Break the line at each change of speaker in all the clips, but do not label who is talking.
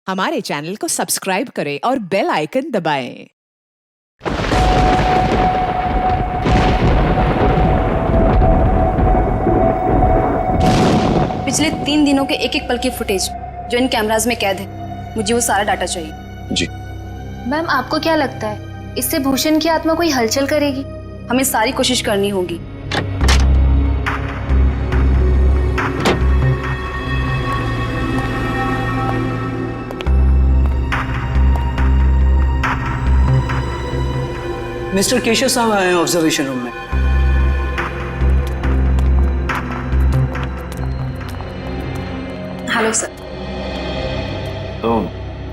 हमारे चैनल को सब्सक्राइब करें और बेल आइकन दबाएं।
पिछले 3 दिनों के एक एक पल की फुटेज जो इन कैमराज में कैद है, मुझे वो सारा डाटा चाहिए।
जी
मैम, आपको क्या लगता है इससे भूषण की आत्मा कोई हलचल करेगी?
हमें सारी कोशिश करनी होगी।
मिस्टर केशव साहब आए हैं ऑब्जर्वेशन रूम में।
Hello sir.
तो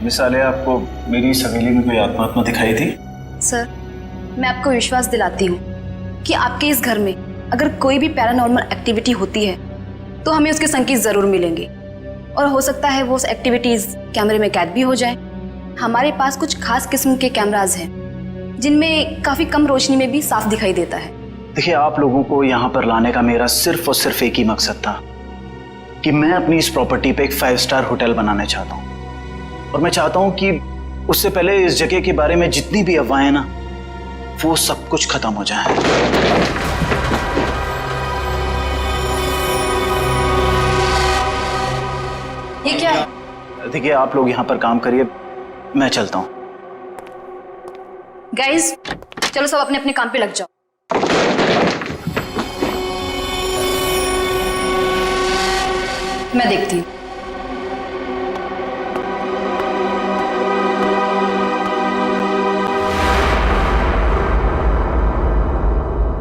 मिस आलिया, आपको मेरी इस हवेली में कोई आत्मा दिखाई थी?
सर, मैं आपको विश्वास दिलाती हूँ कि आपके इस घर में अगर कोई भी पैरानॉर्मल एक्टिविटी होती है तो हमें उसके संकेत जरूर मिलेंगे, और हो सकता है वो एक्टिविटीज कैमरे में कैद भी हो जाए। हमारे पास कुछ खास किस्म के कैमराज हैं जिनमें काफी कम रोशनी में भी साफ दिखाई देता है।
देखिए, आप लोगों को यहाँ पर लाने का मेरा सिर्फ और सिर्फ एक ही मकसद था कि मैं अपनी इस प्रॉपर्टी पे एक 5 स्टार होटल बनाना चाहता हूँ, और मैं चाहता हूँ कि उससे पहले इस जगह के बारे में जितनी भी अफवाहें ना, वो सब कुछ खत्म हो जाए।
ये क्या है?
देखिए, आप लोग यहाँ पर काम करिए, मैं चलता हूँ।
गाइस, चलो सब अपने अपने काम पे लग जाओ। मैं देखती हूँ।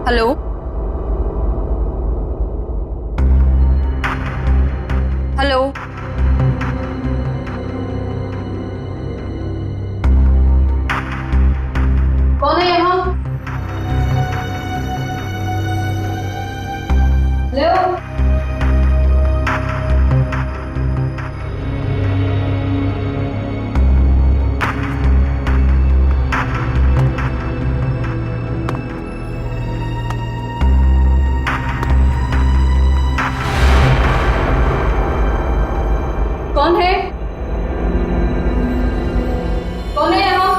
हेलो, हेलो, कौन है यहाँ? हेलो, कौन है? कौन है यहाँ?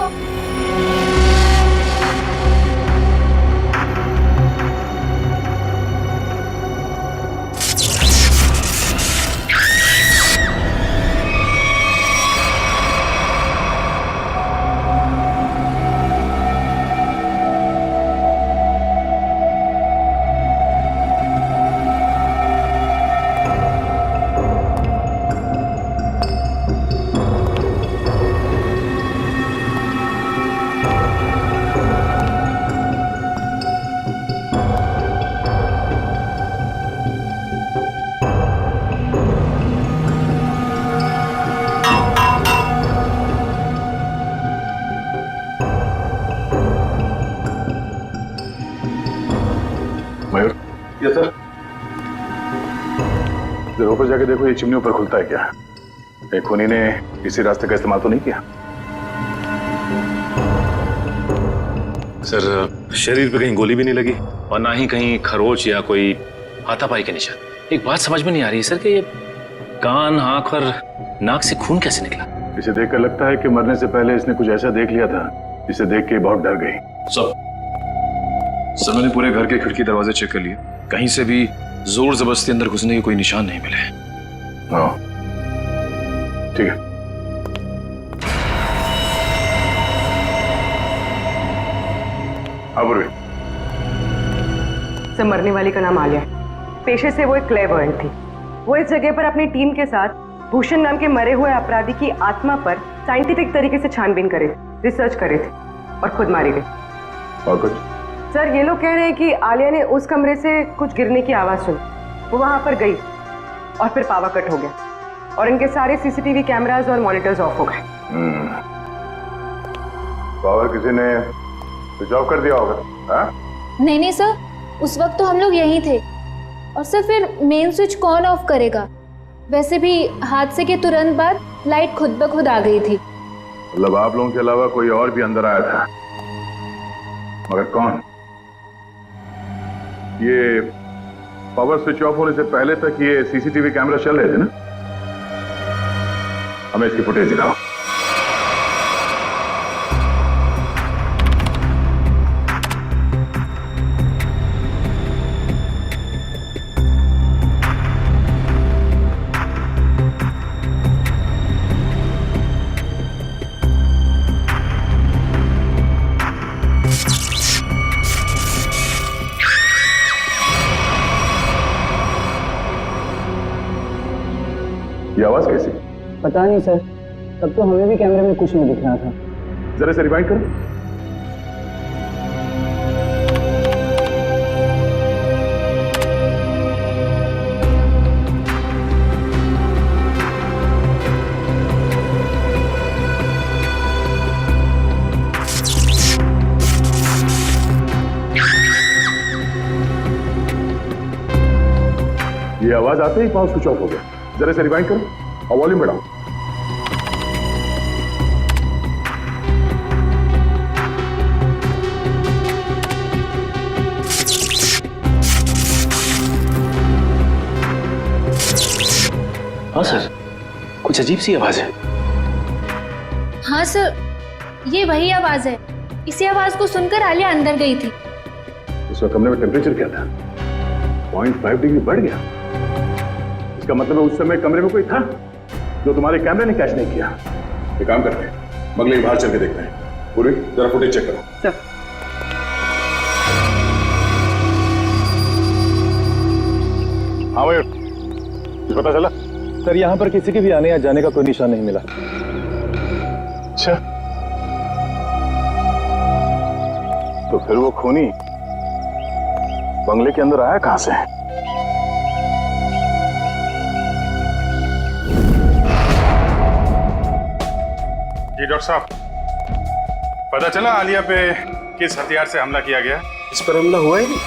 मयूर, ये सर, जरा ऊपर जाके देखो, ये चिमनी ऊपर खुलता है क्या? एक खूनी ने इसी रास्ते का इस्तेमाल तो नहीं किया?
सर, शरीर पे कहीं गोली भी नहीं लगी और ना ही कहीं खरोच या कोई हाथापाई के निशान। एक बात समझ में नहीं आ रही है सर कि ये कान, आंख और नाक से खून कैसे निकला?
इसे देखकर लगता है कि मरने से पहले इसने कुछ ऐसा देख लिया था जिसे देख के बहुत डर गई।
सर, मैंने पूरे घर के खिड़की दरवाजे चेक कर लिए, कहीं से भी जोर जबरदस्ती अंदर घुसने के कोई निशान नहीं मिले।
हाँ, ठीक है।
सर, मरने वाली का नाम आलिया है। पेशे से वो एक क्लेयरवॉयंट थी। वो इस जगह पर अपनी टीम के साथ भूषण नाम के मरे हुए अपराधी की आत्मा पर साइंटिफिक तरीके से छानबीन करे थे, रिसर्च करे थे, और खुद मारी गई।
और कुछ?
सर, ये लोग कह रहे हैं कि आलिया ने उस कमरे से कुछ गिरने की आवाज सुनी, वो वहां पर गई और फिर पावर कट हो गया और इनके सारे सीसीटीवी कैमरास और मॉनिटर्स ऑफ हो गए।
पावर किसी ने स्विच ऑफ कर दिया होगा? हाँ?
नहीं सर, उस वक्त तो हम लोग यहीं थे, और सर फिर मेन स्विच कौन ऑफ करेगा? वैसे भी हादसे के तुरंत बाद लाइट खुद ब खुद आ गई थी।
मतलब आप लोगों के अलावा कोई और भी अंदर आया था, मगर कौन? ये पावर स्विच ऑफ होने से पहले तक ये सीसीटीवी कैमरा चल रहे थे ना?
हमें इसकी फुटेज दिखाओ। ये आवाज कैसी?
पता नहीं सर, तब तो हमें भी कैमरे में कुछ नहीं दिख रहा था।
जरा से रिवाइंड करो। ये आवाज आते ही पावर स्विच ऑफ हो गया। जरा से रिवाइंड करो और वॉल्यूम बढ़ाओ।
हाँ सर, कुछ अजीब सी आवाज है।
हाँ सर, ये वही आवाज है। इसी आवाज को सुनकर आलिया अंदर गई थी।
इस वक्त कमरे में टेम्परेचर क्या था? 0.5 डिग्री बढ़ गया। इसका मतलब है उस समय कमरे में कोई था जो तुम्हारे कैमरे ने कैच नहीं किया। एक काम करते हैं, बगले बाहर चल के देखते हैं। पूरी जरा फुटेज चेक करो।
सर
हाँ भाई, कुछ पता चला?
सर यहाँ पर किसी के भी आने या जाने का कोई निशान नहीं मिला।
अच्छा, तो फिर वो खूनी बंगले के अंदर आया कहां से?
जी डॉक्टर साहब, पता चला आलिया पे किस हथियार से हमला किया गया?
इस पर हमला हुआ ही नहीं।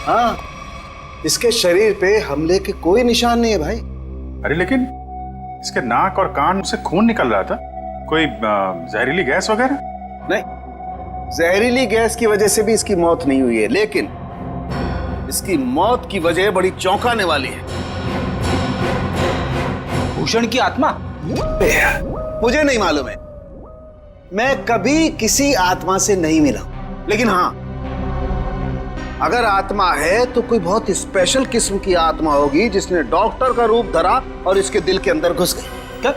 हाँ, इसके शरीर पे हमले के कोई निशान नहीं है भाई।
अरे लेकिन इसके नाक और कान से खून निकल रहा था। कोई जहरीली गैस वगैरह?
नहीं, जहरीली गैस की वजह से भी इसकी मौत नहीं हुई है, लेकिन इसकी मौत की वजह बड़ी चौंकाने वाली है। भूषण की आत्मा? मुझे नहीं मालूम है, मैं कभी किसी आत्मा से नहीं मिला। लेकिन हाँ, अगर आत्मा है तो कोई बहुत स्पेशल किस्म की आत्मा होगी जिसने डॉक्टर का रूप धरा और इसके दिल के अंदर घुस गई।
क्या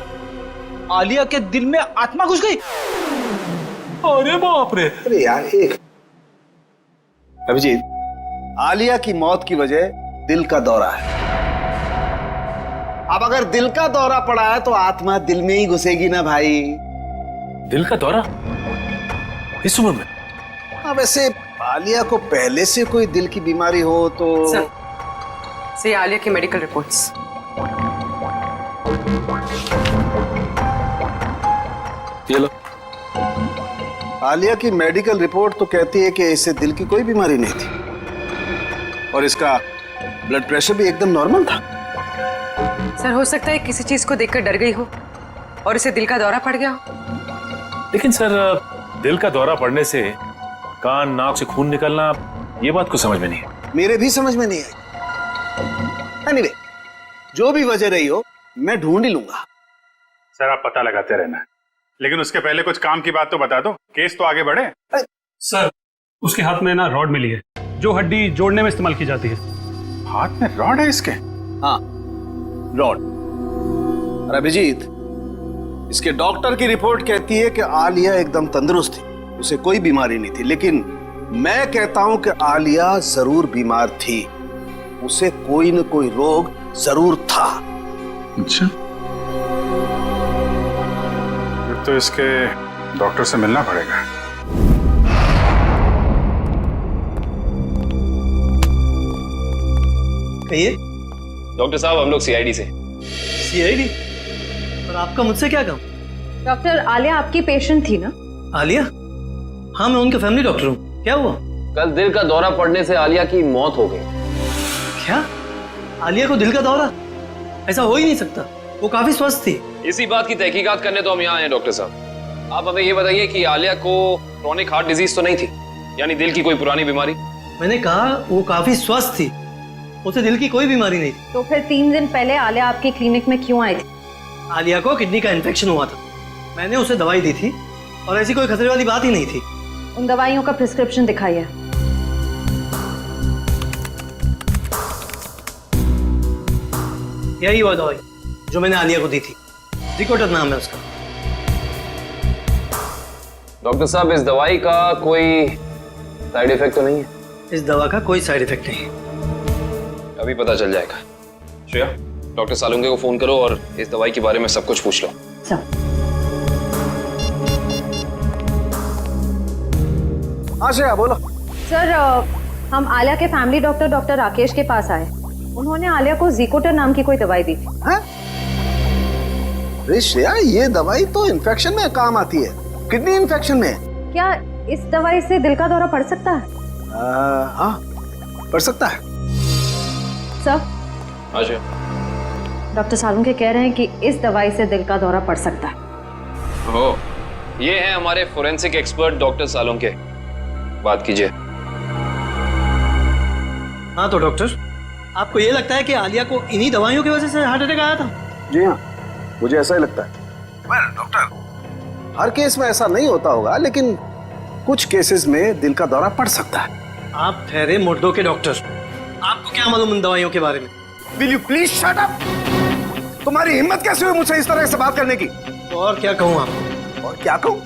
आलिया के दिल में आत्मा घुस गई? अरे बाप रे!
अरे यार, एक अभिजीत, आलिया की मौत की वजह दिल का दौरा है। अब अगर दिल का दौरा पड़ा है तो आत्मा दिल में ही घुसेगी ना भाई।
दिल का दौरा इस उम्र में?
हाँ, वैसे आलिया को पहले से कोई दिल की बीमारी हो तो
सर आलिया की मेडिकल रिपोर्ट्स।
ये लो।
आलिया की मेडिकल रिपोर्ट तो कहती है कि इसे दिल की कोई बीमारी नहीं थी और इसका ब्लड प्रेशर भी एकदम नॉर्मल था।
सर हो सकता है किसी चीज को देखकर डर गई हो और इसे दिल का दौरा पड़ गया हो।
लेकिन सर, दिल का दौरा पड़ने से कान नाक से खून निकलना, ये बात को समझ में नहीं है।
मेरे भी समझ में नहीं आई। एनीवे, जो भी वजह रही हो मैं ढूंढ ही लूंगा।
सर आप पता लगाते रहना, लेकिन उसके पहले कुछ काम की बात तो बता दो, केस तो आगे बढ़े।
सर उसके हाथ में ना रॉड मिली है जो हड्डी जोड़ने में इस्तेमाल की जाती है।
हाथ में रॉड है इसके?
हाँ, रॉड। और अभिजीत, इसके डॉक्टर की रिपोर्ट कहती है कि आलिया एकदम तंदुरुस्त थी, उसे कोई बीमारी नहीं थी। लेकिन मैं कहता हूं कि आलिया जरूर बीमार थी, उसे कोई न कोई रोग जरूर था।
अच्छा, फिर तो इसके डॉक्टर से मिलना पड़ेगा।
कहिए।
डॉक्टर साहब, हम लोग सीआईडी से।
सीआईडी? और आपका मुझसे क्या काम?
डॉक्टर, आलिया आपकी पेशेंट थी ना?
आलिया? हाँ, मैं उनका फैमिली डॉक्टर हूँ। क्या हुआ?
कल दिल का दौरा पड़ने से आलिया की मौत हो गई।
क्या? आलिया को दिल का दौरा? ऐसा हो ही नहीं सकता, वो काफी स्वस्थ थी।
इसी बात की तहकीकात करने तो हम यहाँ आए हैं डॉक्टर साहब। आप हमें ये बताइए कि आलिया को क्रोनिक हार्ट डिजीज तो नहीं थी, यानी दिल की कोई पुरानी बीमारी?
मैंने कहा वो काफी स्वस्थ थी, उसे दिल की कोई बीमारी नहीं थी।
तो फिर 3 दिन पहले आलिया आपके क्लिनिक में क्यों आई थी?
आलिया को किडनी का इन्फेक्शन हुआ था। मैंने उसे दवाई दी थी और ऐसी कोई खतरे वाली बात ही नहीं थी।
उन दवाइयों का प्रिस्क्रिप्शन दिखाइए।
यही वो दवाई जो मैंने आलिया को दी थी। रिकॉर्डर नाम है उसका।
डॉक्टर साहब, इस दवाई का कोई साइड इफेक्ट तो नहीं है?
इस दवा का कोई साइड इफेक्ट नहीं।
अभी पता चल जाएगा। श्रेया, डॉक्टर सालुंके को फोन करो और इस दवाई के बारे में सब कुछ पूछ लो।
हाँ श्रेया बोलो।
सर, हम आलिया के फैमिली डॉक्टर डॉक्टर राकेश के पास आए। उन्होंने आलिया को ज़िकोटर नाम की कोई दवाई दी थी।
अरे श्रेया, ये दवाई तो इन्फेक्शन में काम आती है, किडनी इन्फेक्शन में।
क्या इस दवाई से दिल का दौरा पड़ सकता है?
हाँ, पड़ सकता है।
सर,
हाँ जी,
डॉक्टर सालुंके कह रहे हैं कि इस दवाई से दिल का दौरा पड़ सकता है।
ओह, ये है हमारे फोरेंसिक एक्सपर्ट डॉक्टर सालुंके। बात कीजिए।
हाँ तो डॉक्टर, आपको ये लगता है कि आलिया को इन्हीं दवाइयों की वजह से हार्ट अटैक आया था?
जी हाँ, मुझे ऐसा ही लगता है। डॉक्टर, हर केस में ऐसा नहीं होता होगा, लेकिन कुछ केसेस में दिल का दौरा पड़ सकता है।
आप ठहरे मुर्दों के डॉक्टर, आपको क्या मालूम उन दवाइयों के बारे में?
Will you please shut up? तुम्हारी हिम्मत कैसे हुई मुझसे इस तरह से बात करने की?
और क्या कहूँ आपको?
और क्या कहूँ?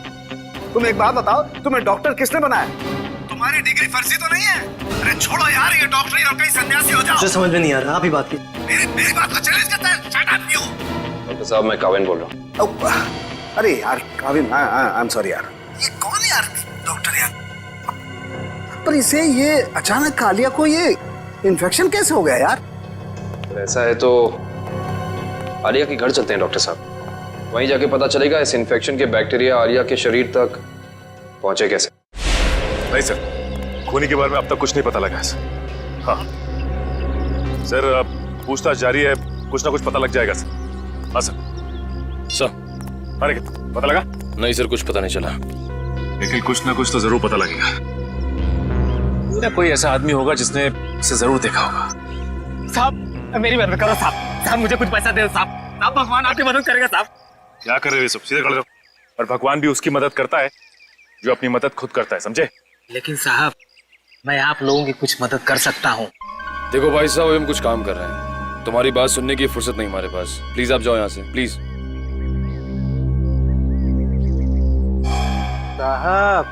तुम एक बात बताओ, तुम्हें डॉक्टर किसने बनाया? तुम्हारी डिग्री फर्जी तो नहीं है? अरे छोड़ो यार ये डॉक्टरी और कहीं सन्यासी हो जाओ।
मुझे समझ में नहीं आ रहा, आप ही बात की।
मेरी बात को चैलेंज करता है। Shut up you!
डॉक्टर साहब, मैं काविन बोल रहा हूँ।
अरे यार काविन, आई एम सॉरी यार। ये कौन है यार डॉक्टर यार? पर इसे ये अचानक आलिया को ये इन्फेक्शन कैसे हो गया यार?
ऐसा है तो आलिया के घर चलते हैं डॉक्टर साहब। वहीं जाके पता चलेगा इस इन्फेक्शन के बैक्टीरिया आलिया के शरीर तक पहुंचे कैसे।
नहीं सर, खूनी के बारे में अब तक कुछ नहीं पता लगा सर। हाँ सर, पूछताछ जारी है, कुछ ना कुछ पता लग जाएगा सर। हाँ सर। अरे पता लगा?
नहीं सर, कुछ पता नहीं चला।
लेकिन कुछ ना कुछ तो जरूर पता लगेगा। कोई ऐसा आदमी होगा जिसने इसे जरूर देखा होगा।
साहब, मेरी मदद करो साहब। साहब मुझे कुछ पैसा दे साहब। साहब भगवान आपकी मदद करेगा साहब।
क्या कर रहे हो ये सब? सीधे खड़े रहो। और भगवान भी उसकी मदद करता है जो अपनी मदद खुद करता है, समझे?
लेकिन साहब, मैं आप लोगों की कुछ मदद कर सकता हूँ।
देखो भाई साहब, हम कुछ काम कर रहे हैं, तुम्हारी बात सुनने की फुर्सत नहीं हमारे पास। प्लीज आप जाओ यहाँ से, प्लीज।
साहब,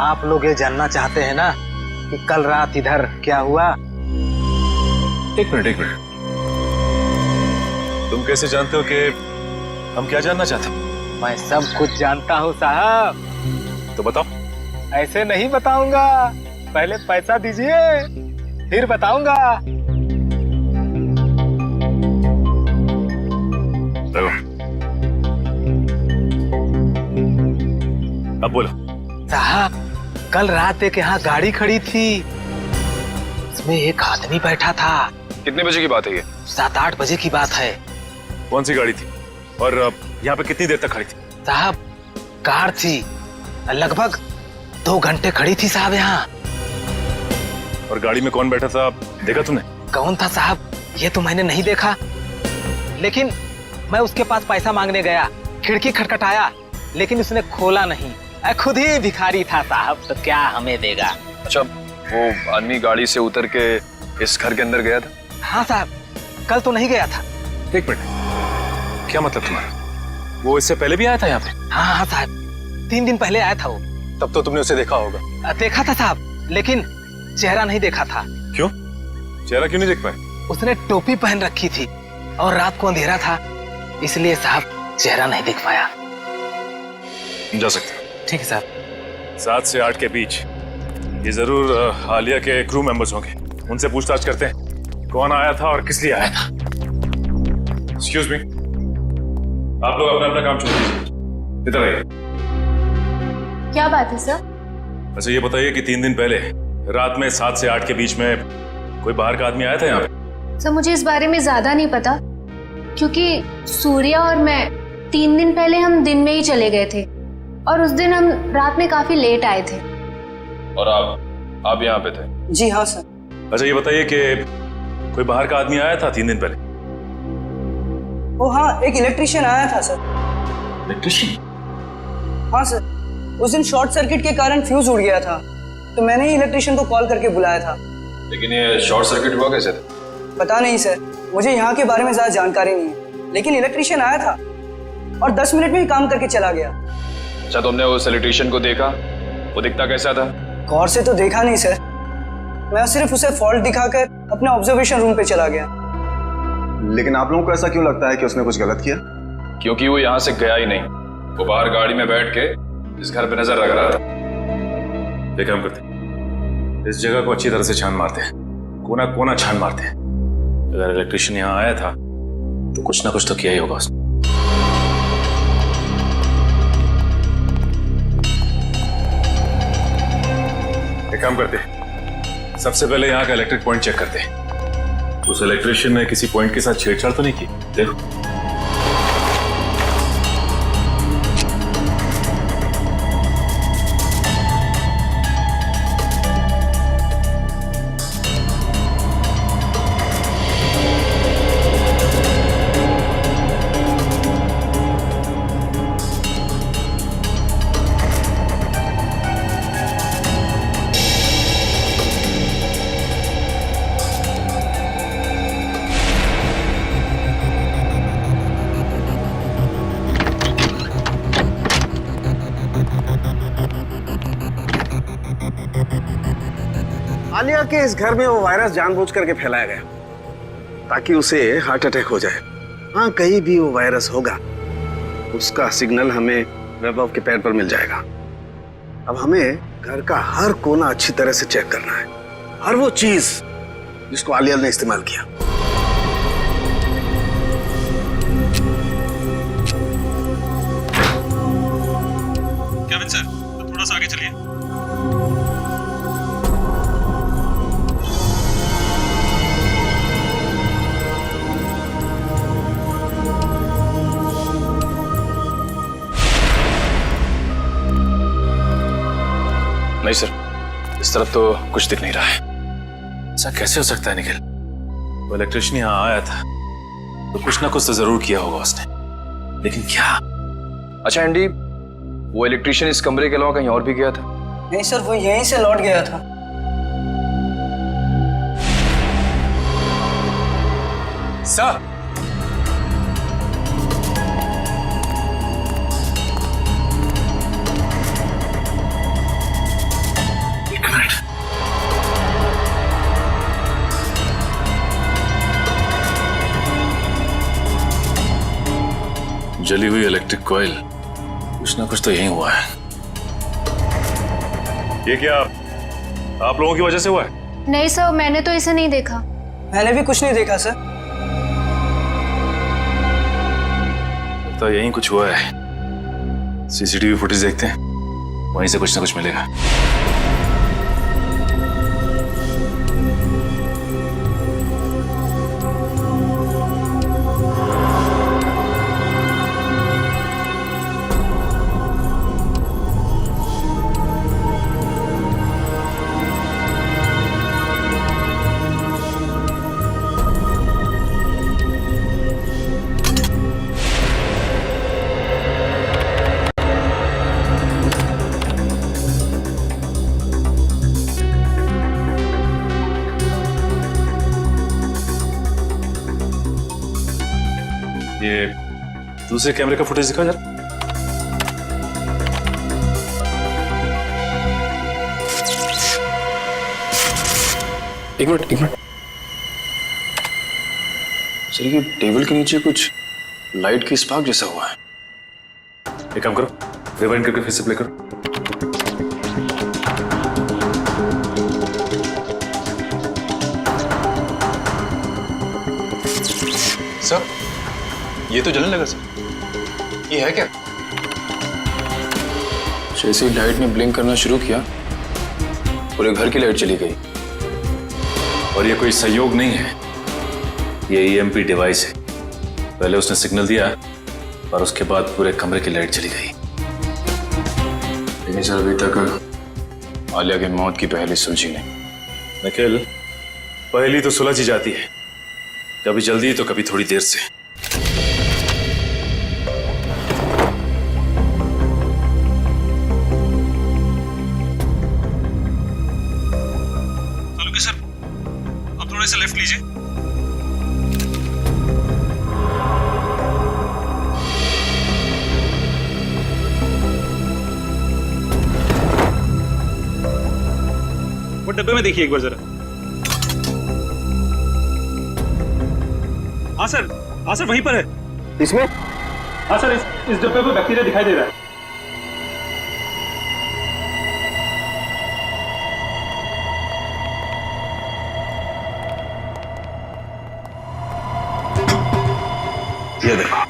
आप लोग ये जानना चाहते हैं ना कि कल रात इधर क्या हुआ?
एक मिनट। तुम कैसे जानते हो कि हम क्या जानना चाहते हैं?
मैं सब कुछ जानता हूँ साहब।
तो बताओ।
ऐसे नहीं बताऊंगा, पहले पैसा दीजिए फिर बताऊंगा।
अब बोलो।
साहब, कल रात एक यहाँ गाड़ी खड़ी थी, उसमें एक आदमी बैठा था।
कितने बजे की बात है ये?
7-8 बजे की बात है।
कौन सी गाड़ी थी और यहाँ पे कितनी देर तक खड़ी थी?
साहब, कार थी, लगभग 2 घंटे खड़ी थी साहब यहाँ।
और गाड़ी में कौन बैठा था, देखा तुमने?
कौन था साहब, ये तो मैंने नहीं देखा, लेकिन मैं उसके पास पैसा मांगने गया, खिड़की खटखटाया, लेकिन उसने खोला नहीं। खुद ही भिखारी था साहब, तो क्या हमें देगा।
अच्छा, वो आदमी गाड़ी से उतर के इस घर के अंदर गया था?
हाँ साहब, कल तो नहीं गया था।
एक मिनट, क्या मतलब तुम्हारा? वो इससे पहले भी आया था यहाँ पे?
हाँ साहब, 3 दिन पहले आया था वो।
तब तो तुमने उसे देखा होगा।
देखा था साहब, लेकिन चेहरा नहीं देखा था।
क्यों? चेहरा क्यों नहीं देख पाए?
उसने टोपी पहन रखी थी और रात को अंधेरा था, इसलिए साहब चेहरा नहीं देख पाया।
जा सकते।
ठीक है साहब।
7 से 8 के बीच ये जरूर आलिया के क्रू मेंबर्स होंगे। उनसे पूछताछ करते हैं कौन आया था और किस लिए आया था। एक्सक्यूज मी, आप लोग अपना अपना काम छोड़ दीजिए, इधर आइए।
क्या बात है सर?
अच्छा ये बताइए कि 3 दिन पहले रात में 7 से 8 के बीच में कोई बाहर का आदमी आया था यहाँ पे?
सर, मुझे इस बारे में ज्यादा नहीं पता, क्योंकि सूर्या और मैं 3 दिन पहले हम दिन में ही चले गए थे और उस दिन हम रात में काफी लेट आए थे।
और आप यहाँ पे थे?
जी हाँ सर।
अच्छा ये बताइए कि कोई बाहर का आदमी आया था 3 दिन पहले?
ओ हाँ, एक इलेक्ट्रिशियन आया था सर।
इलेक्ट्रिशियन?
हाँ सर, उस दिन शॉर्ट सर्किट के कारण फ्यूज उड़ गया था, तो मैंने ही इलेक्ट्रिशियन को कॉल करके बुलाया था।
लेकिन ये शॉर्ट सर्किट हुआ कैसे?
पता नहीं सर, मुझे यहाँ के बारे में ज्यादा जानकारी नहीं है, लेकिन इलेक्ट्रिशियन आया था और 10 मिनट में ही काम करके चला गया।
अच्छा, तुमने उस इलेक्ट्रिशियन को देखा? वो दिखता कैसा था?
गौर से तो देखा नहीं सर, मैं सिर्फ उसे फॉल्ट दिखाकर अपने ऑब्जर्वेशन रूम पे चला गया।
लेकिन आप लोगों को ऐसा क्यों लगता है कि उसने कुछ गलत किया?
क्योंकि वो यहाँ से गया ही नहीं, वो बाहर गाड़ी में बैठ के इस घर पे नजर रख रहा था।
एक काम करते, इस जगह को अच्छी तरह से छान मारते हैं, कोना कोना छान मारते हैं। अगर इलेक्ट्रिशियन यहाँ आया था तो कुछ ना कुछ तो किया ही होगा उसने। एक काम करते, सबसे पहले यहाँ का इलेक्ट्रिक पॉइंट चेक करते हैं। उस इलेक्ट्रिशियन ने किसी पॉइंट के साथ छेड़छाड़ तो नहीं की? देखो।
आलिया के इस घर में वो वायरस जानबूझ करके फैलाया गया ताकि उसे हार्ट अटैक हो जाए। हाँ, कहीं भी वो वायरस होगा उसका सिग्नल हमें वैभव के पैर पर मिल जाएगा। अब हमें घर का हर कोना अच्छी तरह से चेक करना है, हर वो चीज जिसको आलिया ने इस्तेमाल किया।
केविन सर, थोड़ा सा आगे चलिए।
नहीं सर, इस तरफ तो कुछ दिख नहीं रहा है। ऐसा कैसे हो सकता है निखिल? वो इलेक्ट्रिशियन यहाँ आया था तो कुछ ना कुछ तो जरूर किया होगा उसने, लेकिन क्या?
अच्छा एंडी, वो इलेक्ट्रिशियन इस कमरे के अलावा कहीं और भी गया था?
नहीं सर, वो यहीं से लौट गया था।
सर, जली हुई इलेक्ट्रिक कॉइल, कुछ ना कुछ तो यही हुआ है। ये क्या आप लोगों की वजह से हुआ है?
नहीं सर, मैंने तो इसे नहीं देखा।
मैंने भी कुछ नहीं देखा सर।
तो यही कुछ हुआ है। सीसीटीवी फुटेज देखते हैं, वहीं से कुछ ना कुछ मिलेगा। ये दूसरे कैमरे का फुटेज दिखा जरा।
एक मिनट सर, ये टेबल के नीचे कुछ लाइट की स्पार्क जैसा हुआ है।
एक काम करो, रिवाइंड करके फिर से प्ले करो।
सर, ये तो जलने लगा सर। ये है क्या? जैसे ही लाइट ने ब्लिंक करना शुरू किया, पूरे घर की लाइट चली गई।
और ये कोई संयोग नहीं है, ये ईएमपी डिवाइस है। पहले उसने सिग्नल दिया और उसके बाद पूरे कमरे की लाइट चली गई।
लेकिन सर, अभी तक आलिया की मौत की पहली सुलझी नहीं।
निखिल, पहली तो सुलझ ही जाती है, कभी जल्दी तो कभी थोड़ी देर से।
डब्बे में देखिए एक बार जरा। हाँ सर वहीं पर है।
इसमें?
हाँ सर, इस डब्बे पर बैक्टीरिया दिखाई दे रहा है।
ये देखो।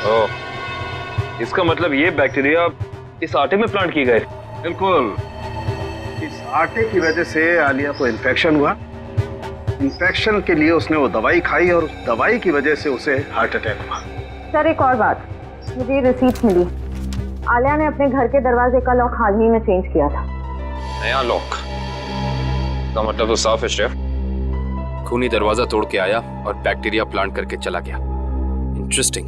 ओह, इसका मतलब ये बैक्टीरिया इस आटे में प्लांट किए गए।
बिल्कुल, इस आटे की वजह से आलिया को इन्फेक्शन हुआ। इन्फेक्शन के लिए उसने वो दवाई खाई और उस दवाई की वजह से उसे हार्ट अटैक हुआ।
सर एक और बात, मुझे रिसीट्स मिली। आलिया ने अपने घर के दरवाजे का लॉक हाल ही में चेंज किया था।
नया लॉक का मतलब तो साफ है शेफ। खूनी दरवाजा तोड़ के आया और बैक्टीरिया प्लांट करके चला गया। इंटरेस्टिंग।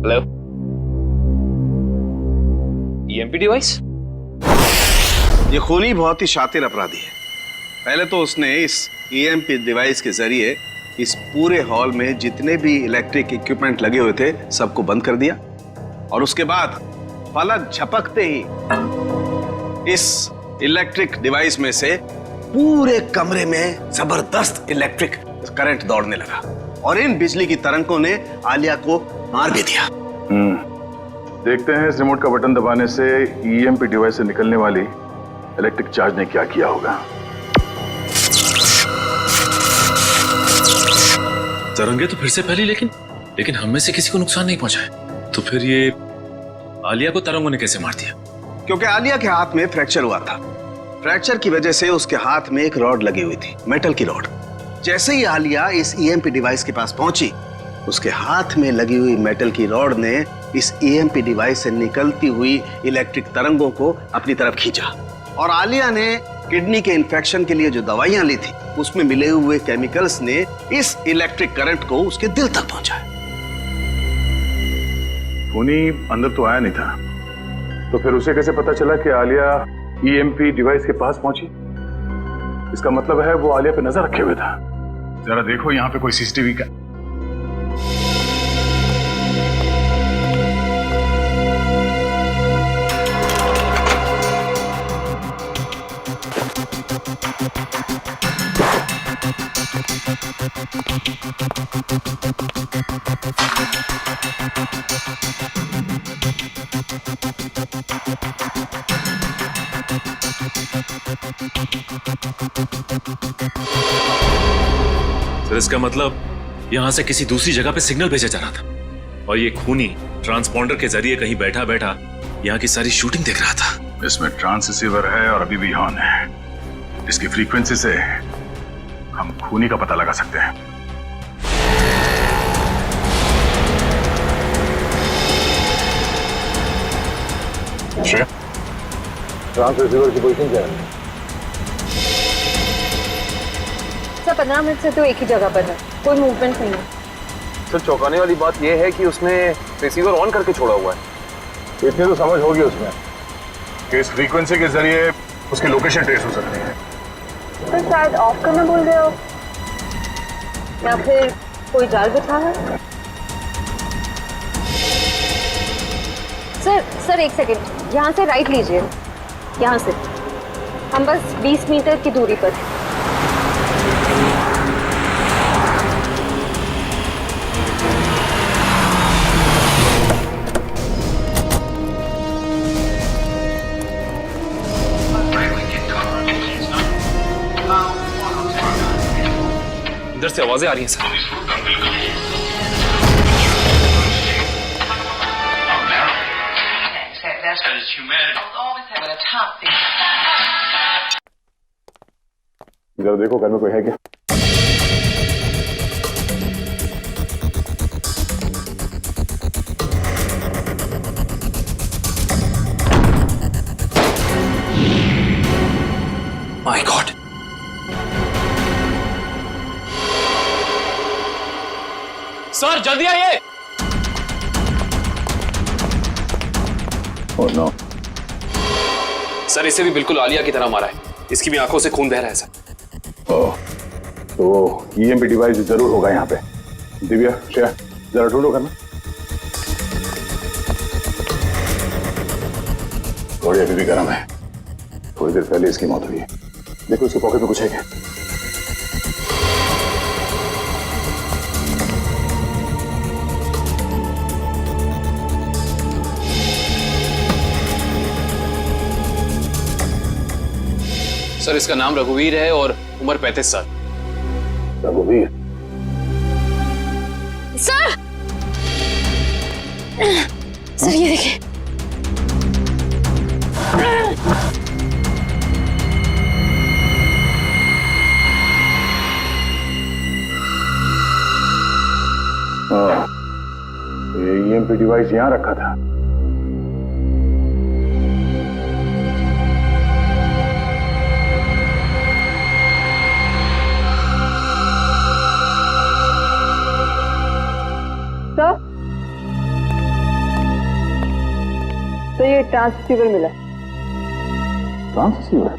Hello, EMP device?
ये खूनी बहुत ही शातिर अपराधी है। पहले तो उसने इस ईएमपी डिवाइस के जरिए इस पूरे हॉल में जितने भी इलेक्ट्रिक इक्विपमेंट लगे हुए थे सबको बंद कर दिया, और उसके बाद पलक झपकते ही इस इलेक्ट्रिक डिवाइस में से पूरे कमरे में जबरदस्त इलेक्ट्रिक करंट दौड़ने लगा और इन बिजली की तरंगों ने आलिया को मार भी दिया।
देखते हैं इस रिमोट का बटन दबाने से ईएमपी डिवाइस से निकलने वाली इलेक्ट्रिक चार्ज ने क्या किया होगा।
तरंगे तो फिर से फैली, लेकिन हम में से किसी को नुकसान नहीं पहुंचा है। तो फिर ये आलिया को तरंगों ने कैसे मार दिया?
क्योंकि आलिया के हाथ में फ्रैक्चर हुआ था। फ्रैक्चर की वजह से उसके हाथ में एक रॉड लगी हुई थी, मेटल की रॉड। जैसे ही आलिया इस ईएमपी डिवाइस के पास पहुंची, उसके हाथ में लगी हुई मेटल की रॉड ने इस ईएमपी डिवाइस से निकलती हुई इलेक्ट्रिक तरंगों को अपनी तरफ खींचा, और आलिया ने किडनी के इन्फेक्शन के लिए जो दवाइयां ली थी उसमें मिले हुए केमिकल्स ने इस इलेक्ट्रिक करंट को उसके दिल तक पहुंचाया।
खूनी अंदर तो आया नहीं था, तो फिर उसे कैसे पता चला कि आलिया ईएमपी डिवाइस के पास पहुंची? इसका मतलब है वो आलिया पे नजर रखे हुए था। जरा देखो यहाँ पे कोई सीसीटीवी का।
सर इसका मतलब यहां से किसी दूसरी जगह पे सिग्नल भेजा जा रहा था, और ये खूनी ट्रांसपॉन्डर के जरिए कहीं बैठा बैठा यहाँ की सारी शूटिंग देख रहा था।
इसमें ट्रांससीवर है और अभी भी ऑन है। इसकी फ्रीक्वेंसी से हम खूनी का पता लगा सकते हैं। ट्रांससीवर की पोजीशन क्या है?
सर 15 मिनट से तो एक ही जगह पर है, कोई मूवमेंट नहीं है।
सर चौंकाने वाली बात यह है कि उसने रिसीवर ऑन करके छोड़ा हुआ है।
इतनी तो समझ होगी उसमें कि इस फ्रीक्वेंसी के जरिए उसकी लोकेशन ट्रेस हो सकती है।
तो शायद ऑफ करना भूल गए हो, या फिर कोई जाल बिछा है। सर एक सेकंड, यहाँ से राइट लीजिए। यहाँ से हम बस 20 मीटर की दूरी पर हैं।
इधर से आवाजें आ रही हैं सर।
जरा देखो घर में कोई है क्या?
माय गॉड,
सर जल्दी आइए।
Oh no.
सर इसे भी बिल्कुल आलिया की तरह मारा है, इसकी भी आंखों से खून बह रहा है सर।
ओह, तो ईएमपी डिवाइस जरूर होगा यहाँ पे। दिव्या, श्रेया, जरा ढूंढो घर में। बॉडी अभी भी गर्म है। थोड़ी देर पहले इसकी मौत हुई है। देखो उसके पॉकेट में कुछ है क्या?
सर इसका नाम रघुवीर है और उम्र 35 साल।
रघुवीर?
सर सर ये देखिए।
हाँ, ये ईएमपी डिवाइस यहाँ रखा था।
तो ये ट्रांससीवर मिला।
ट्रांससीवर?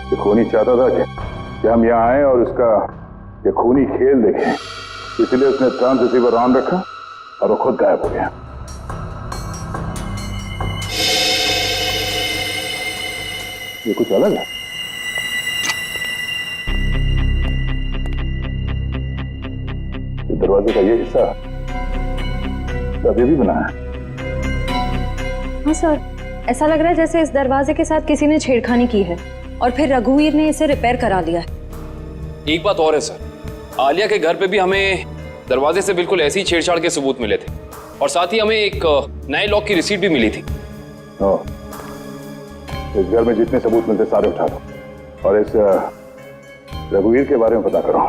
ये खूनी चाहता था कि हम यहाँ आए और उसका ये खूनी खेल देखें, इसलिए उसने ट्रांससीवर ऑन रखा और वो खुद गायब हो गया। ये कुछ अलग है। ये दरवाजे का ये हिस्सा अभी भी बना है।
हाँ सर, ऐसा लग रहा है जैसे इस दरवाजे के साथ किसी ने छेड़खानी की है और फिर रघुवीर ने इसे रिपेयर करा लिया है।
एक बात और है सर, आलिया के घर पे भी हमें दरवाजे से बिल्कुल ऐसी छेड़छाड़ के सबूत मिले थे और साथ ही हमें एक नए लॉक की रिसीट भी मिली थी।
इस घर में जितने सबूत मिलते सारे उठा दो और इस रघुवीर के बारे में पता करो।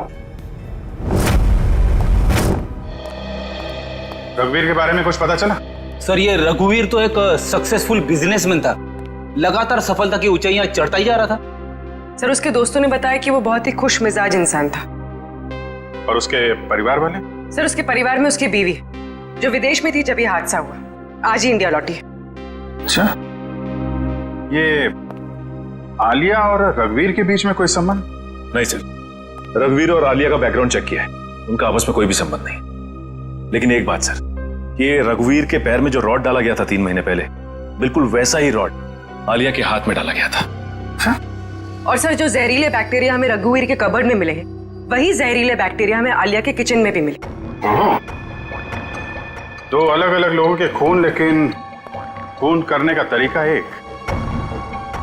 रघुवीर के बारे में कुछ पता चला?
सर ये रघुवीर तो एक सक्सेसफुल बिजनेसमैन था, लगातार सफलता की ऊंचाइयां चढ़ता ही जा रहा था।
सर उसके दोस्तों ने बताया कि वो बहुत ही खुश मिजाज इंसान था।
और उसके परिवार वाले?
सर उसके परिवार में उसकी बीवी जो विदेश में थी जब ये हादसा हुआ, आज ही इंडिया लौटी है।
अच्छा, ये आलिया और रघुवीर के बीच में कोई संबंध?
नहीं सर, रघुवीर और आलिया का बैकग्राउंड चेक किया है, उनका आपस में कोई भी संबंध नहीं। लेकिन एक बात सर, ये रघुवीर के पैर में जो रॉड डाला गया था 3 महीने पहले, बिल्कुल वैसा ही रॉड आलिया के हाथ में डाला गया था।
हाँ? और सर जो जहरीले बैक्टीरिया हमें रघुवीर के कबर्ड में मिले हैं, वही जहरीले बैक्टीरिया हमें आलिया के किचन में भी मिले।
2 अलग अलग लोगों के खून, लेकिन खून करने का तरीका एक।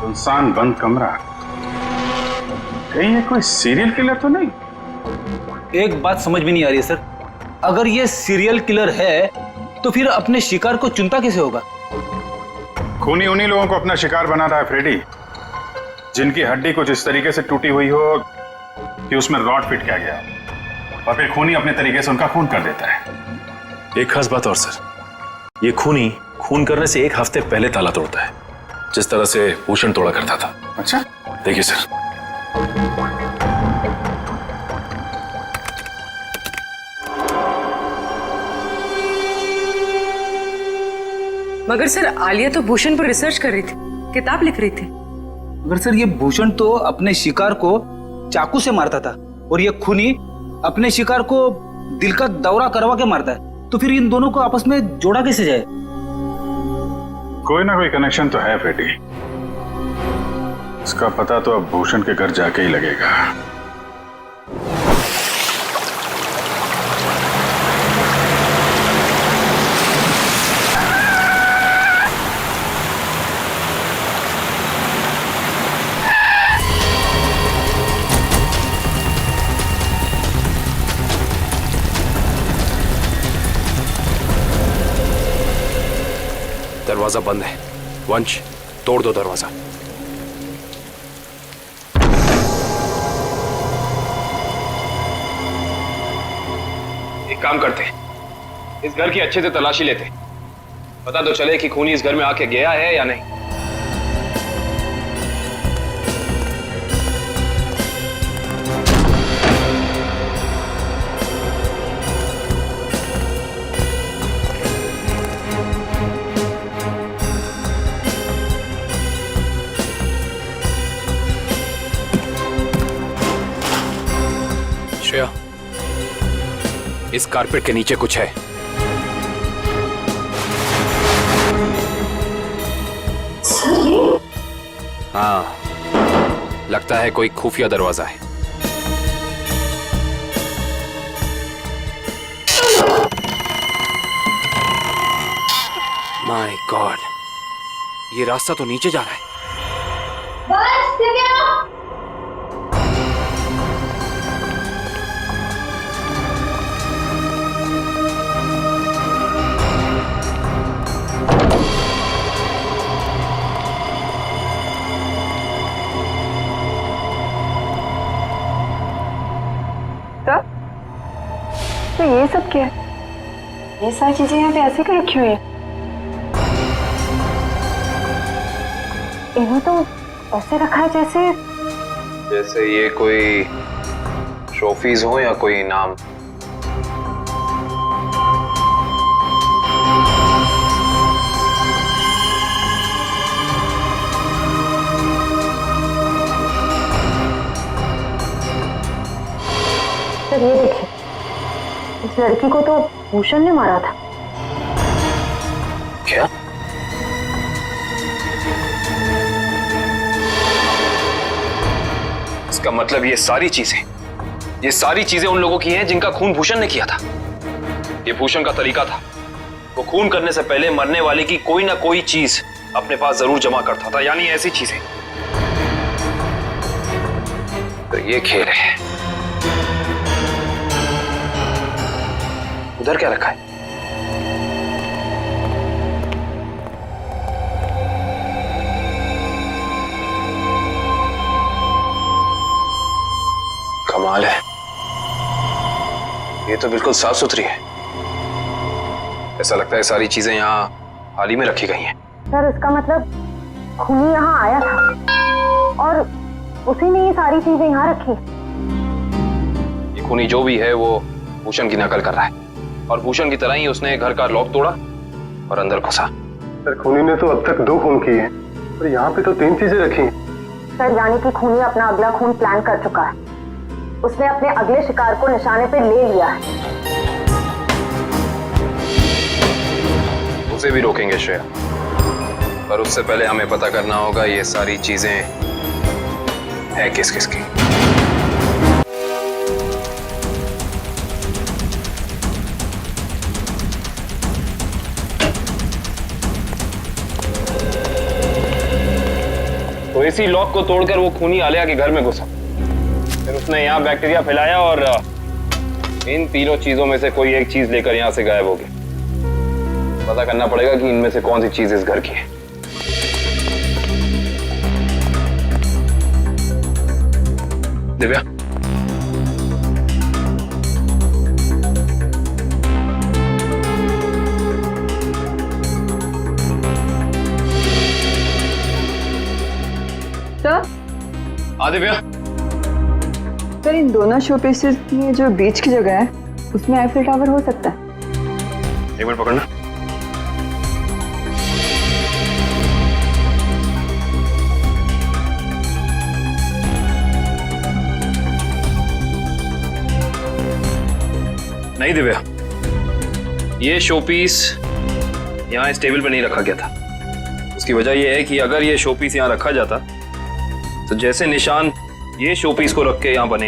इंसान बंद कमरा, कहीं ये कोई सीरियल किलर तो नहीं?
एक बात समझ में नहीं आ रही है सर, अगर ये सीरियल किलर है तो फिर अपने शिकार को चुनता कैसे होगा?
खूनी उन्हीं लोगों को अपना शिकार बना रहा है फ्रेडी, जिनकी हड्डी कुछ इस तरीके से टूटी हुई हो कि उसमें रॉड फिट किया गया, और फिर खूनी अपने तरीके से उनका खून कर देता है।
एक खास बात और सर, ये खूनी खून करने से 1 हफ्ते पहले ताला तोड़ता है, जिस तरह से भूषण तोड़ा करता था।
अच्छा,
देखिए सर।
मगर सर आलिया तो भूषण पर रिसर्च कर रही थी, किताब लिख रही थी।
मगर सर ये भूषण तो अपने शिकार को चाकू से मारता था और ये खूनी अपने शिकार को दिल का दौरा करवा के मारता है, तो फिर इन दोनों को आपस में जोड़ा कैसे जाए?
कोई ना कोई कनेक्शन तो है फ्रेडी, इसका पता तो अब भूषण के घर जाके ही लगेगा।
दरवाजा बंद है। वंश, तोड़ दो दरवाजा। एक काम करते हैं, इस घर की अच्छे से तलाशी लेते हैं, पता तो चले कि खूनी इस घर में आके गया है या नहीं। श्रेया, इस कारपेट के नीचे कुछ है। हाँ, लगता है कोई खुफिया दरवाजा है। माय गॉड, ये रास्ता तो नीचे जा रहा है।
बस दिव्या।
तो ये सब क्या है? ये सारी चीजें यहाँ पे ऐसे क्यों रखी हुई है? इन्हें तो ऐसे रखा है जैसे
ये कोई ट्रॉफीज हो या कोई इनाम।
सर ये देखिए, इस लड़की को तो भूषण ने मारा था।
क्या? इसका मतलब ये सारी चीजें उन लोगों की हैं जिनका खून भूषण ने किया था। ये भूषण का तरीका था, वो खून करने से पहले मरने वाले की कोई ना कोई चीज अपने पास जरूर जमा करता था, यानी ऐसी चीजें। तो ये खेल है। उधर क्या रखा है? कमाल है, ये तो बिल्कुल साफ सुथरी है। ऐसा लगता है सारी चीजें यहाँ हाल ही में रखी गई हैं।
सर इसका मतलब खूनी यहाँ आया था और उसी ने ये सारी चीजें यहाँ रखी।
ये खूनी जो भी है वो भूषण की नकल कर रहा है, और भूषण की तरह ही उसने घर का लॉक तोड़ा और अंदर घुसा।
सर खूनी ने तो अब तक 2 खून किए हैं और यहाँ पे तो 3 चीजें रखी हैं।
सर यानी कि खूनी अपना अगला खून प्लान कर चुका है। उसने अपने अगले शिकार को निशाने पे ले लिया है।
उसे भी रोकेंगे श्रेया, पर उससे पहले हमें पता करना होगा ये सारी चीजें है किस किस की। तो इसी लॉक को तोड़कर वो खूनी आलिया के घर में घुसा, फिर उसने यहाँ बैक्टीरिया फैलाया और इन तीनों चीजों में से कोई एक चीज लेकर यहाँ से गायब हो गया। पता करना पड़ेगा कि इनमें से कौन सी चीज इस घर की है। दिव्या,
सर
दिव्या,
सर इन दोनों शो पीसेस में जो बीच की जगह है उसमें आईफिल टावर हो सकता है।
एक मिनट पकड़ना। नहीं दिव्या, ये शोपीस यहाँ इस टेबल पर नहीं रखा गया था। उसकी वजह यह है कि अगर ये शोपीस यहाँ रखा जाता तो जैसे निशान ये शोपीस को रख के यहाँ बने,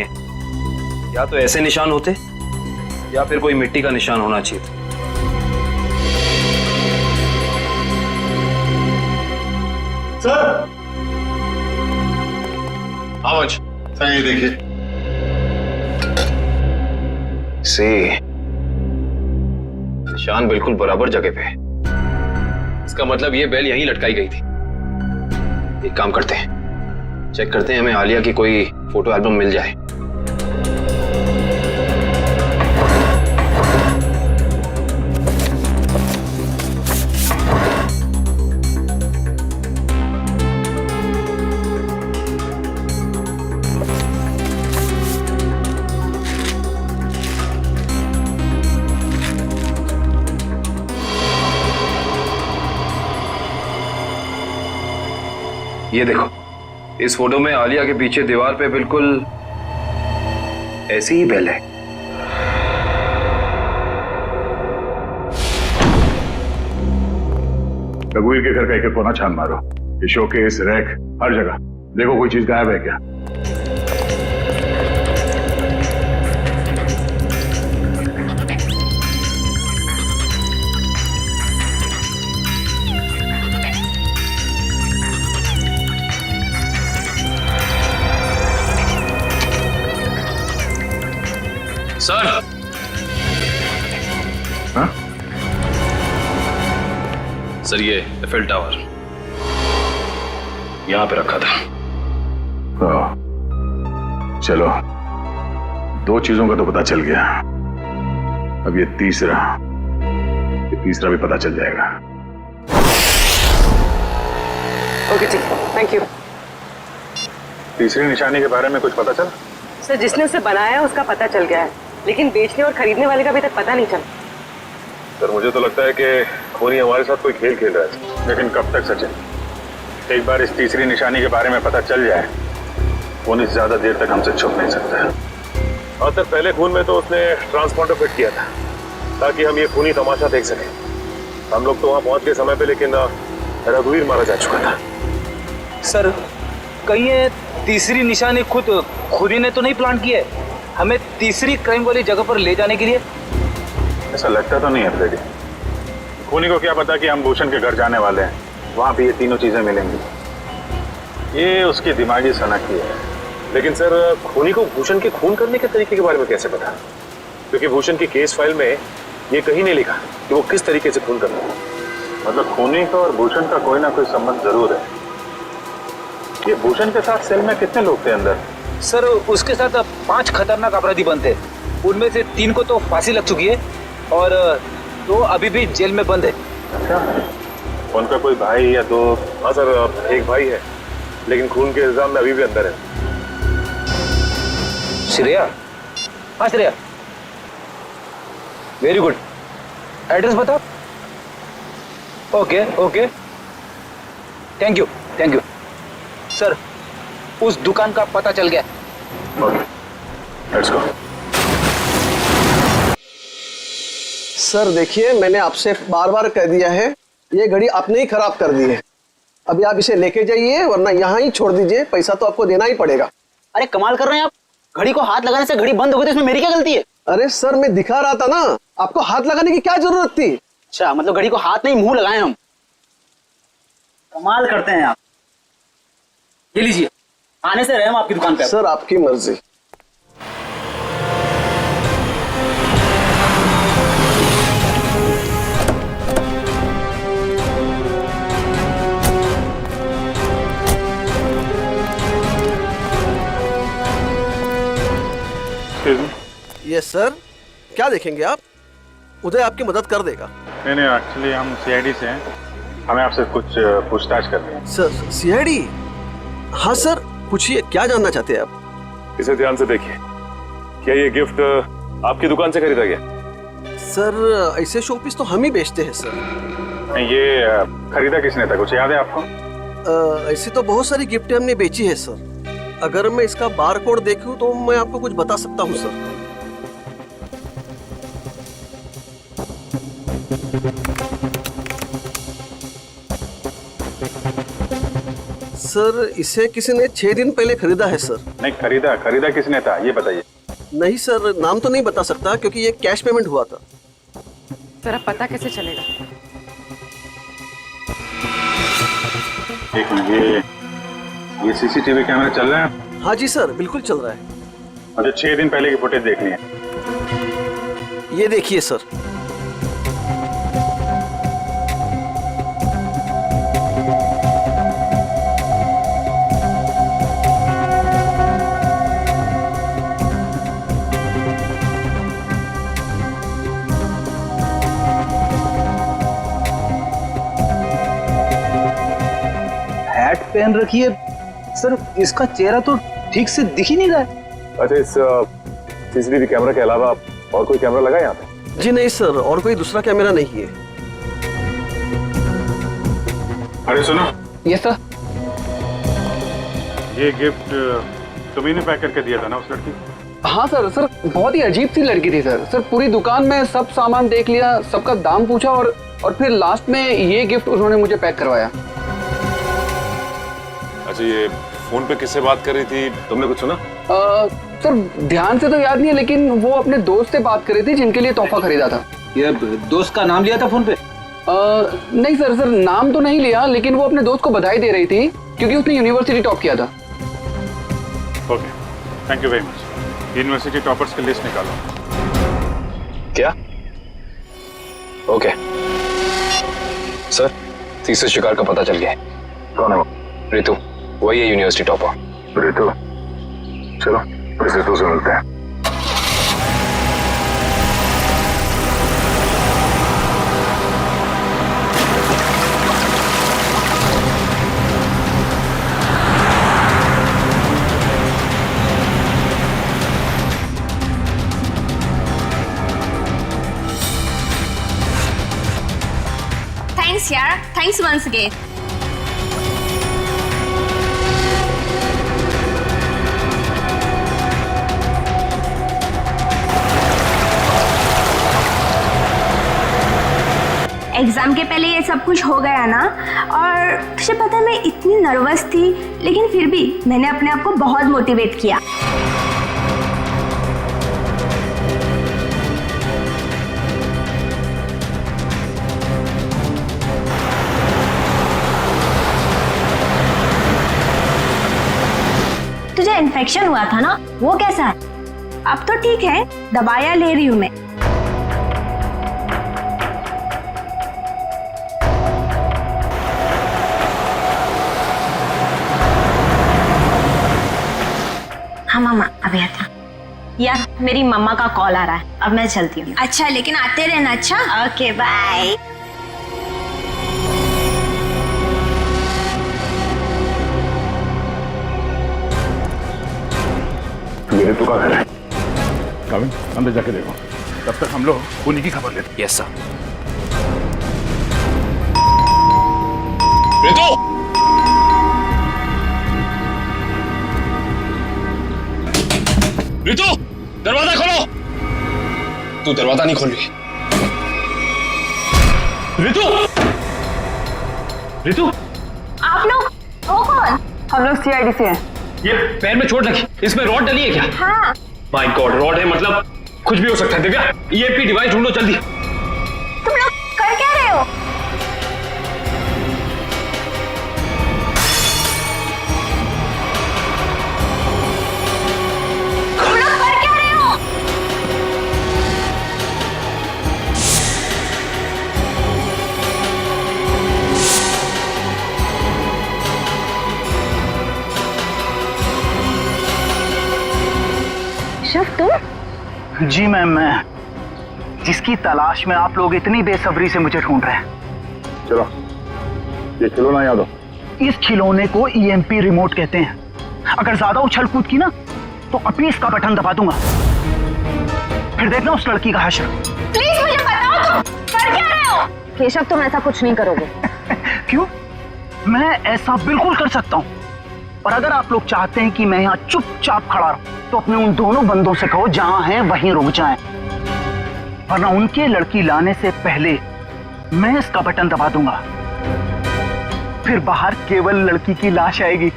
या तो ऐसे निशान होते या फिर कोई मिट्टी का निशान होना चाहिए था।
सर
आवाज
सर ये देखिए,
निशान बिल्कुल बराबर जगह पे है। इसका मतलब ये बेल यहीं लटकाई गई थी। एक काम करते हैं, चेक करते हैं हमें आलिया की कोई फोटो एल्बम मिल जाए। ये देखो, इस फोटो में आलिया के पीछे दीवार पे बिल्कुल ऐसी ही बेल है।
रघुवीर के घर का एक कोना छान मारो। ये शोकेस, रैक हर जगह देखो कोई चीज गायब है क्या।
सर।
हाँ?
सर ये एफएल टावर यहां पे रखा था।
चलो 2 चीजों का तो पता चल गया, अब ये तीसरा भी पता चल जाएगा।
ओके ठीक, थैंक यू।
तीसरी निशानी के बारे में कुछ पता चला?
सर जिसने उसे बनाया है उसका पता चल गया है, लेकिन बेचने और खरीदने वाले का अभी तक पता नहीं चला।
सर मुझे तो लगता है कि खोनी हमारे साथ कोई खेल खेल रहा है।
लेकिन कब तक सचिन? एक बार इस तीसरी निशानी के बारे में पता चल जाए, खूनी ज्यादा देर तक हमसे छुप नहीं सकता है।
हाँ सर, पहले खून में तो उसने ट्रांसपॉन्डर फिट किया था ताकि हम ये खूनी तमाशा देख सकें। हम लोग तो वहाँ पहुँच गए समय पे, लेकिन रघुवीर मारा जा चुका था।
सर कहीं ये तीसरी निशानी खुद ही ने तो नहीं प्लान किया है हमें तीसरी क्राइम वाली जगह पर ले जाने के लिए?
ऐसा लगता तो नहीं है फ्रेडी। खूनी को क्या पता कि हम भूषण के घर जाने वाले हैं, वहां भी ये तीनों चीजें मिलेंगी। ये उसकी दिमागी सनकी है।
लेकिन सर खूनी को भूषण के खून करने के तरीके के बारे में कैसे पता? क्योंकि भूषण की केस फाइल में ये कहीं नहीं लिखा कि वो किस तरीके से खून करता है।
मतलब खूनी का और भूषण का कोई ना कोई संबंध जरूर है। ये भूषण के साथ सेल में कितने लोग थे अंदर?
सर उसके साथ 5 खतरनाक अपराधी बनते, उनमें से 3 को तो फांसी लग चुकी है और 2 अभी भी जेल में बंद है।
अच्छा, उनका कोई भाई या दोस्त?
हाँ सर, एक भाई है लेकिन खून के इल्जाम में अभी भी अंदर है।
श्रेया? हाँ श्रेया, वेरी गुड। एड्रेस बताओ। ओके थैंक यू सर, उस दुकान का पता चल गया।
Okay, let's go.
सर देखिए, मैंने आपसे बार कह दिया है, ये घड़ी आपने ही खराब कर दी है। अभी आप इसे लेके जाइए वरना यहाँ ही छोड़ दीजिए, पैसा तो आपको देना ही पड़ेगा।
अरे कमाल कर रहे हैं आप, घड़ी को हाथ लगाने से घड़ी बंद हो गई तो इसमें मेरी क्या गलती है?
अरे सर मैं दिखा रहा था ना, आपको हाथ लगाने की क्या जरूरत थी?
अच्छा, मतलब घड़ी को हाथ नहीं मुंह लगाए हम। कमाल करते हैं आप। ये लीजिए, आने से रहे हम आपकी दुकान पे।
सर आपकी मर्जी। यस सर, क्या देखेंगे आप? उदय आपकी मदद कर देगा।
नहीं, एक्चुअली हम सीआईडी से हैं, हमें आपसे कुछ पूछताछ करनी है।
Sir CID? हाँ सर, पूछिए, क्या जानना चाहते हैं आप?
इसे ध्यान से देखिए, क्या ये गिफ्ट आपकी दुकान से खरीदा गया?
सर ऐसे शोपीस तो हम ही बेचते हैं सर।
नहीं, ये खरीदा किसने था, कुछ याद है आपको?
ऐसी तो बहुत सारी गिफ्टें हमने बेची है सर। अगर मैं इसका बार कोड देखूं तो मैं आपको कुछ बता सकता हूं सर। सर इसे किसी ने 6 दिन पहले खरीदा है सर।
नहीं, खरीदा किसने था ये बताइए।
नहीं सर, नाम तो नहीं बता सकता क्योंकि ये कैश पेमेंट हुआ था।
सर अब पता कैसे चलेगा?
एक मिनट, ये सीसीटीवी कैमरा चल रहा है?
हाँ जी सर, बिल्कुल चल रहा है।
मुझे 6 दिन पहले की फुटेज देखनी है।
ये देखिए सर।
हैट पहन रखी है सर, इसका चेहरा तो ठीक से दिख ही नहीं रहा है।
अच्छा, इस सीसीटीवी कैमरा के अलावा और कोई कैमरा लगा यहाँ पे?
जी नहीं सर, और कोई दूसरा कैमरा नहीं है।
अरे सुनो।
Yes sir.
ये गिफ्ट तुम्ही ने पैक करके दिया था ना उस लड़की?
हाँ सर, बहुत ही अजीब सी लड़की थी सर। पूरी दुकान में सब सामान देख लिया, सबका दाम पूछा और फिर लास्ट में ये गिफ्ट उन्होंने मुझे पैक करवाया।
अच्छा, ये फोन पे किससे बात कर रही थी, तुमने कुछ सुना?
सर ध्यान से तो याद नहीं है, लेकिन वो अपने दोस्त से बात कर रही थी जिनके लिए तोहफा खरीदा था। ये दोस्त का नाम लिया था फोन पे? नहीं सर नाम तो नहीं लिया, लेकिन वो अपने दोस्त को बधाई दे रही थी क्योंकि उसने यूनिवर्सिटी टॉप किया था।
Okay, thank you very much. University toppers की लिस्ट निकालो।
क्या? ओके सर, तीसरे शिकार का पता चल गया है।
कौन है वो?
रितु, वही है यूनिवर्सिटी टॉपर।
रितु, चलो रितु से मिलते हैं।
थैंक्स यार, थैंक्स वंस अगेन। एग्जाम के पहले ये सब कुछ हो गया ना, और तुझे पता है मैं इतनी नर्वस थी, लेकिन फिर भी मैंने अपने आप को बहुत मोटिवेट किया। तुझे इन्फेक्शन हुआ था ना, वो कैसा है? अब तो ठीक है, दवाइयाँ ले रही हूँ मैं। हाँ मामा, अभी आता। यार मेरी मम्मा का कॉल आ रहा है, अब मैं चलती हूँ। अच्छा, लेकिन आते रहना। अच्छा, ओके बाय।
मेरे तो का घर है। काविन, अंदर जाके देखो, तब तक हम लोग पुनी की खबर लेते हैं।
Yes sir.
रितु! रितु, दरवाजा खोलो।
तू दरवाजा नहीं खोल रही।
रितु! रितु!
आप लोग हो कौन?
हम लोग सीआईडी से हैं।
ये पैर में चोट लगी, इसमें रॉड डली है क्या?
हाँ।
माय गॉड, रॉड है मतलब कुछ भी हो सकता है। दिव्या, ईएमपी डिवाइस ढूंढो जल्दी।
तुम लोग कर क्या रहे हो? तुम लोग कर क्या रहे हो? शिव, तुम?
जी मैम, मैं जिसकी तलाश में आप लोग इतनी बेसब्री से मुझे ढूंढ रहे हैं।
चलो, ये खिलौना याद हो।
इस खिलौने को ईएमपी रिमोट कहते हैं। अगर ज्यादा उछल कूद की ना, तो अभी इसका बटन दबा दूंगा, फिर देखना उस लड़की का हश्र।
प्लीज मुझे बताओ, तुम कर क्या रहे हो? केशव, तुम ऐसा कुछ नहीं करोगे।
क्यों? मैं ऐसा बिल्कुल कर सकता हूँ। और अगर आप लोग चाहते हैं कि मैं यहाँ चुपचाप खड़ा रहूं, तो अपने उन दोनों बंदों से कहो जहां हैं वहीं रुक जाएं, वरना उनके लड़की लाने से पहले मैं इसका बटन दबा दूंगा, फिर बाहर केवल लड़की की लाश आएगी।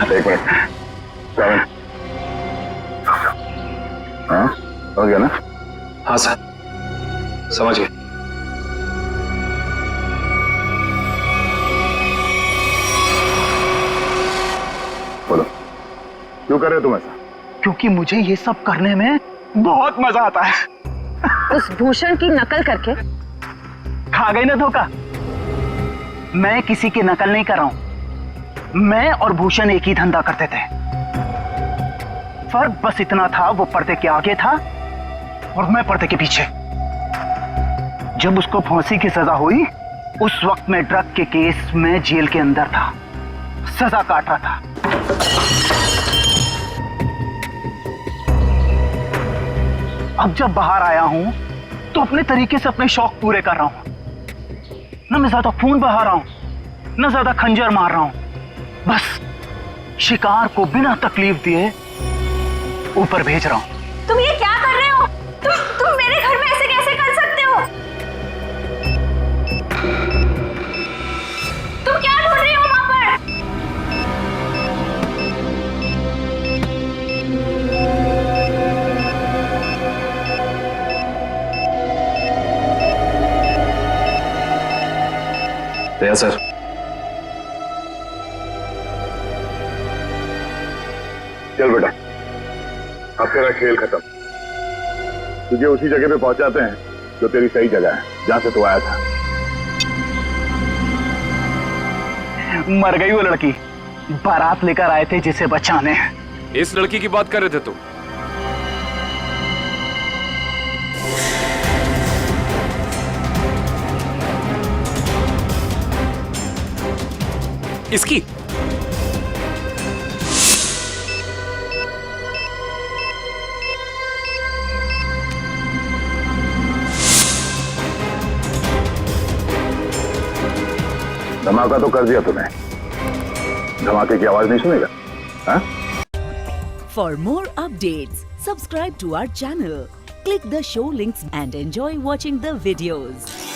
एक मिनट, काविन। हाँ, समझ गया ना?
हाँ सर, समझ गए।
बोलो, क्यों कर रहे हो तुम ऐसा?
क्योंकि मुझे ये सब करने में बहुत मजा आता है।
उस भूषण की नकल करके
खा गई ना धोखा। मैं किसी की नकल नहीं कर रहा हूं। मैं और भूषण एक ही धंधा करते थे। फर्क बस इतना था, वो पर्दे के आगे था और मैं पर्दे के पीछे। जब उसको फांसी की सजा हुई, उस वक्त मैं ड्रग के केस में जेल के अंदर था, सजा काट रहा था। अब जब बाहर आया हूं, तो अपने तरीके से अपने शौक पूरे कर रहा हूं। ना मैं ज्यादा खून बहा रहा हूं, ना ज्यादा खंजर मार रहा हूं, बस शिकार को बिना तकलीफ दिए ऊपर भेज रहा हूं।
तुम ये क्या कर रहे हो? तुम मेरे घर में ऐसे कैसे कर सकते हो?
सर।
चल बेटा, अब तेरा खेल खत्म। तुझे उसी जगह पे पहुंचाते हैं जो तेरी सही जगह है, जहां से तू आया था।
मर गई वो लड़की, बारात लेकर आए थे जिसे बचाने।
इस लड़की की बात कर रहे थे तुम?
इसकी
धमाका तो कर दिया तूने, धमाके की आवाज नहीं सुनेगा? हाँ?
For more updates, subscribe to our channel, click the show links and enjoy watching the videos.